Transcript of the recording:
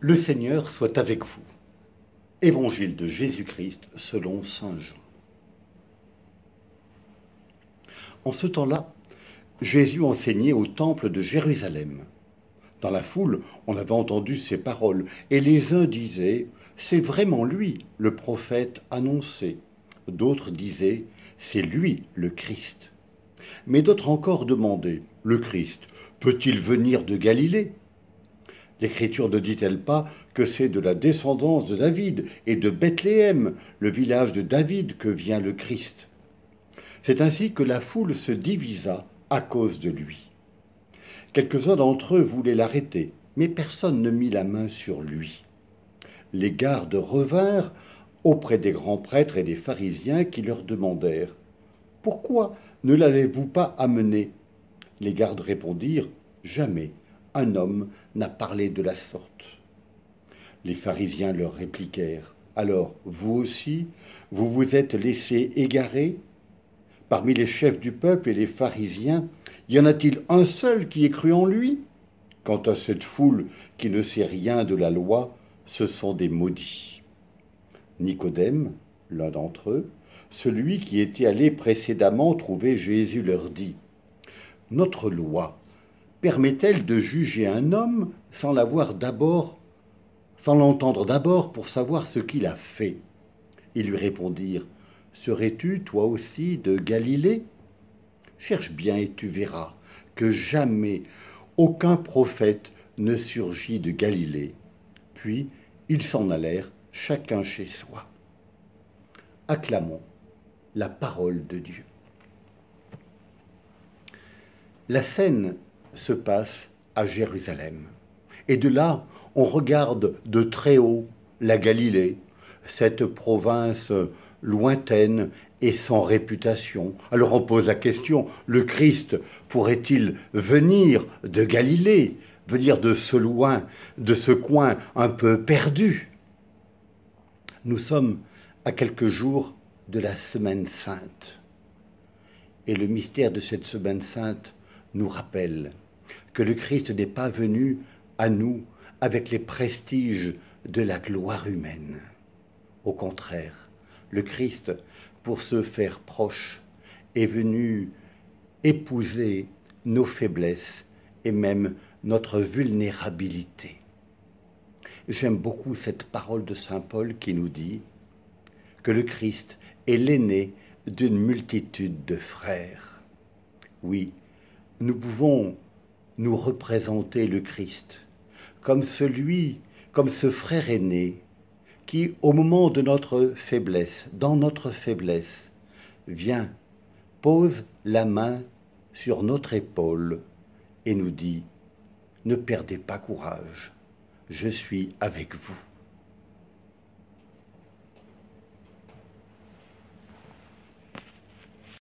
Le Seigneur soit avec vous. Évangile de Jésus-Christ selon saint Jean. En ce temps-là, Jésus enseignait au temple de Jérusalem. Dans la foule, on avait entendu ces paroles, et les uns disaient « C'est vraiment lui, le prophète annoncé ». D'autres disaient « C'est lui, le Christ ». Mais d'autres encore demandaient « Le Christ, peut-il venir de Galilée ?» L'Écriture ne dit-elle pas que c'est de la descendance de David et de Bethléem, le village de David, que vient le Christ? C'est ainsi que la foule se divisa à cause de lui. Quelques-uns d'entre eux voulaient l'arrêter, mais personne ne mit la main sur lui. Les gardes revinrent auprès des grands prêtres et des pharisiens qui leur demandèrent « Pourquoi ne l'avez-vous pas amené ?» Les gardes répondirent « Jamais un homme n'a parlé de la sorte. » Les pharisiens leur répliquèrent « Alors, vous aussi, vous vous êtes laissés égarer ? Parmi les chefs du peuple et les pharisiens, y en a-t-il un seul qui ait cru en lui ? Quant à cette foule qui ne sait rien de la loi, ce sont des maudits. » Nicodème, l'un d'entre eux, celui qui était allé précédemment trouver Jésus, leur dit « Notre loi permet-elle de juger un homme sans l'entendre d'abord pour savoir ce qu'il a fait ?» Ils lui répondirent « Serais-tu, toi aussi, de Galilée ? Cherche bien et tu verras que jamais aucun prophète ne surgit de Galilée. » Puis ils s'en allèrent, chacun chez soi. Acclamons la parole de Dieu. La scène se passe à Jérusalem. Et de là, on regarde de très haut la Galilée, cette province lointaine et sans réputation. Alors on pose la question, le Christ pourrait-il venir de Galilée, venir de ce loin, de ce coin un peu perdu? Nous sommes à quelques jours de la Semaine Sainte. Et le mystère de cette Semaine Sainte nous rappelle que le Christ n'est pas venu à nous avec les prestiges de la gloire humaine. Au contraire, le Christ, pour se faire proche, est venu épouser nos faiblesses et même notre vulnérabilité. J'aime beaucoup cette parole de saint Paul qui nous dit que le Christ est l'aîné d'une multitude de frères. Oui, nous pouvons nous représenter le Christ comme ce frère aîné qui, au moment de notre faiblesse, dans notre faiblesse, vient, pose la main sur notre épaule et nous dit « Ne perdez pas courage, je suis avec vous. »